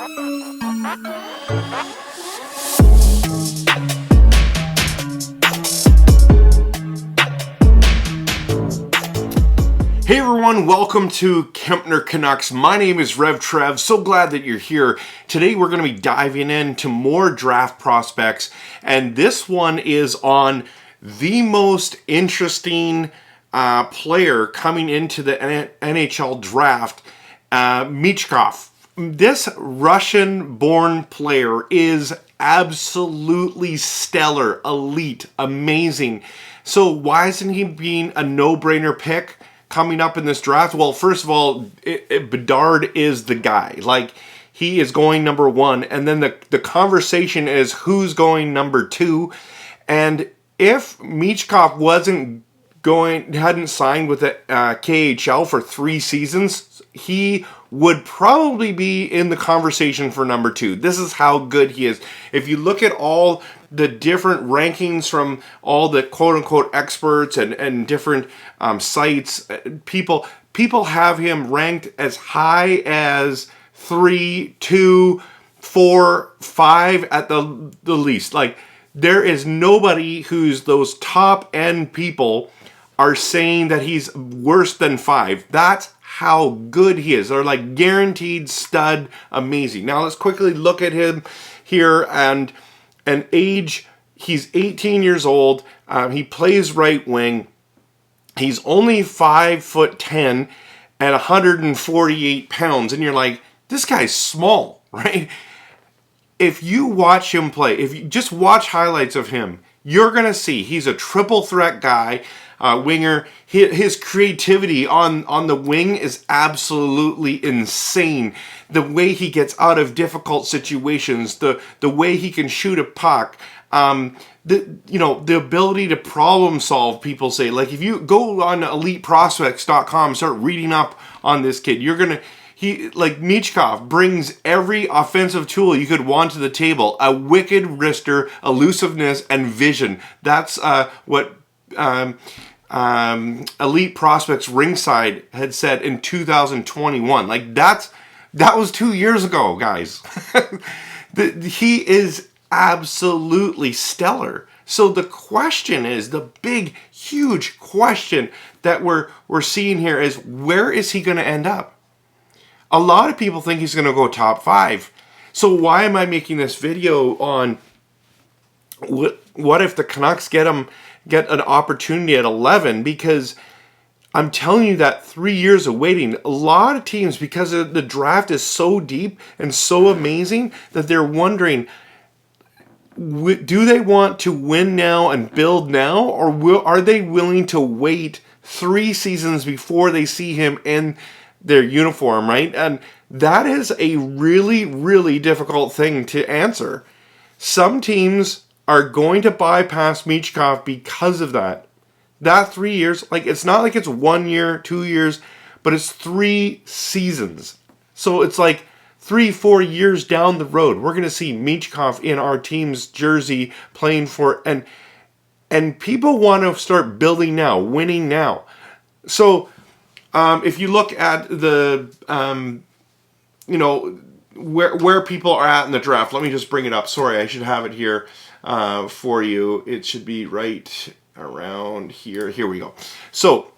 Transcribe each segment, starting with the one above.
Hey everyone, welcome to Kempner Canucks. My name is Rev Trev. So glad that you're here. Today we're going to be diving into more draft prospects, and this one is on the most interesting player coming into the NHL draft, Michkov. This Russian-born player is absolutely stellar, elite, amazing. So why isn't he being a no-brainer pick coming up in this draft? Well, first of all, Bedard is the guy. Like, he is going number one, and then the conversation is who's going number two. And if Michkov hadn't signed with the KHL for 3 seasons, he would probably be in the conversation for number two. This is how good he is. If you look at all the different rankings from all the quote-unquote experts and different sites, people have him ranked as high as 3, 2, 4, 5 at the least. Like, there is nobody who's those top-end people are saying that he's worse than 5. That's how good he is. They're like guaranteed stud, amazing. Now let's quickly look at him here and age. He's 18 years old. He plays right wing. He's only 5'10" and 148 pounds. And you're like, this guy's small, right? If you watch him play, if you just watch highlights of him, you're going to see he's a triple threat guy, winger. His creativity on the wing is absolutely insane. The way he gets out of difficult situations, the way he can shoot a puck, the ability to problem solve, people say. Like, if you go on eliteprospects.com, start reading up on this kid, Michkov brings every offensive tool you could want to the table. A wicked wrister, elusiveness, and vision. That's what Elite Prospects Ringside had said in 2021. Like, that was 2 years ago, guys. He is absolutely stellar. So the question is, the big, huge question that we're seeing here is, where is he going to end up? A lot of people think he's going to go top 5. So why am I making this video on what if the Canucks get an opportunity at 11? Because I'm telling you that 3 years of waiting, a lot of teams, because the draft is so deep and so amazing, that they're wondering, do they want to win now and build now, or are they willing to wait 3 seasons before they see him in their uniform, right? And that is a really, really difficult thing to answer. Some teams are going to bypass Michkov because of that. That 3 years, like, it's not like it's 1 year, 2 years, but it's 3 seasons. So it's like 3-4 years down the road, we're going to see Michkov in our team's jersey playing for, and people want to start building now, winning now. So if you look at the, where people are at in the draft, let me just bring it up. Sorry, I should have it here for you. It should be right around here. Here we go. So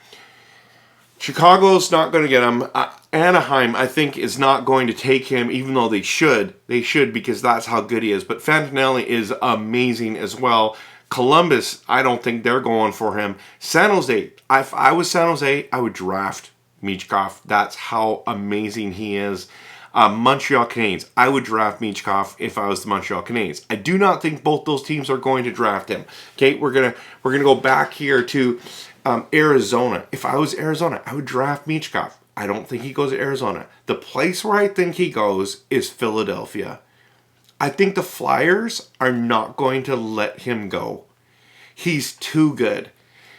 Chicago's not going to get him. Anaheim, I think, is not going to take him, even though they should. They should, because that's how good he is. But Fantinelli is amazing as well. Columbus, I don't think they're going for him. San Jose, if I was San Jose, I would draft Michkov. That's how amazing he is. Montreal Canadiens, I would draft Michkov if I was the Montreal Canadiens. I do not think both those teams are going to draft him. Okay, we're gonna go back here to Arizona. If I was Arizona, I would draft Michkov. I don't think he goes to Arizona. The place where I think he goes is Philadelphia. I think the Flyers are not going to let him go. He's too good.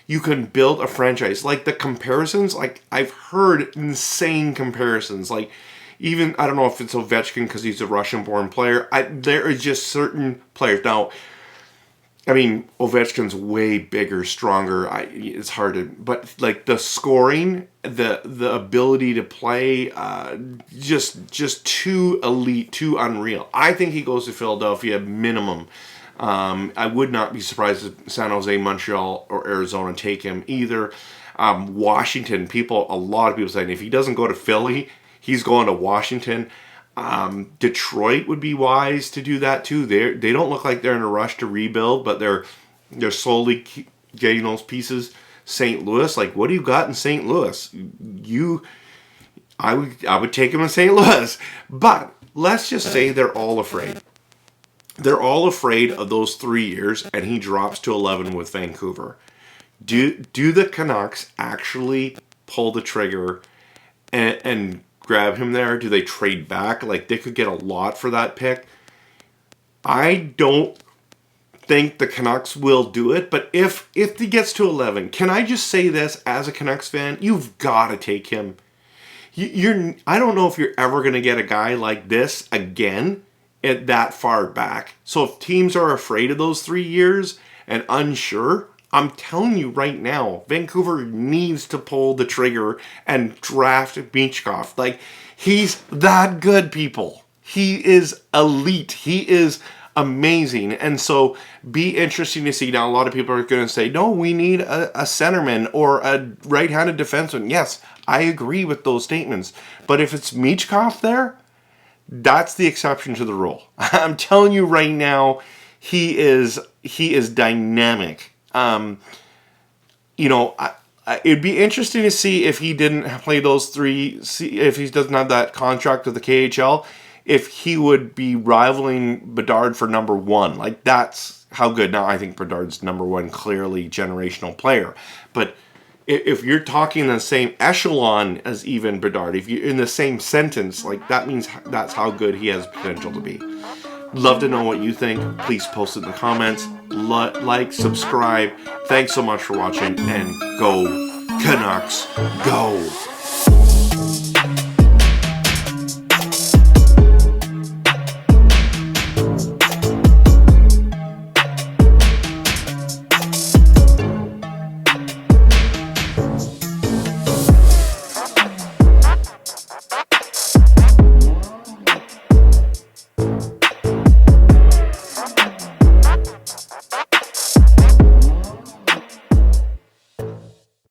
You can build a franchise. Like, the comparisons, like, I've heard insane comparisons. Like, even, I don't know if it's Ovechkin because he's a Russian-born player. There are just certain players. Now, I mean, Ovechkin's way bigger, stronger. It's hard to, but like the scoring, the ability to play, just too elite, too unreal. I think he goes to Philadelphia minimum. I would not be surprised if San Jose, Montreal, or Arizona take him either. Washington, a lot of people saying if he doesn't go to Philly, he's going to Washington. Detroit would be wise to do that too. They don't look like they're in a rush to rebuild, but they're slowly getting those pieces. St. Louis, like what do you got in St. Louis? I would take him in St. Louis, but let's just say they're all afraid. They're all afraid of those 3 years, and he drops to 11 with Vancouver. Do the Canucks actually pull the trigger and grab him there? Do they trade back? Like, they could get a lot for that pick. I don't think the Canucks will do it, but if he gets to 11, can I just say this as a Canucks fan? You've got to take him. I don't know if you're ever going to get a guy like this again at that far back. So if teams are afraid of those 3 years and unsure, I'm telling you right now, Vancouver needs to pull the trigger and draft Michkov. Like, he's that good, people. He is elite. He is amazing. And so be interesting to see. Now, a lot of people are going to say, no, we need a centerman or a right-handed defenseman. Yes, I agree with those statements. But if it's Michkov there, that's the exception to the rule. I'm telling you right now, he is dynamic. It'd be interesting to see if he didn't play those 3, if he doesn't have that contract with the KHL, if he would be rivaling Bedard for number 1. Like, that's how good. Now, I think Bedard's number 1, clearly generational player. But if you're talking in the same echelon as even Bedard, if you're in the same sentence, like, that means that's how good he has potential to be. Love to know what you think. Please post it in the comments. Like, subscribe. Thanks so much for watching, and go Canucks, go!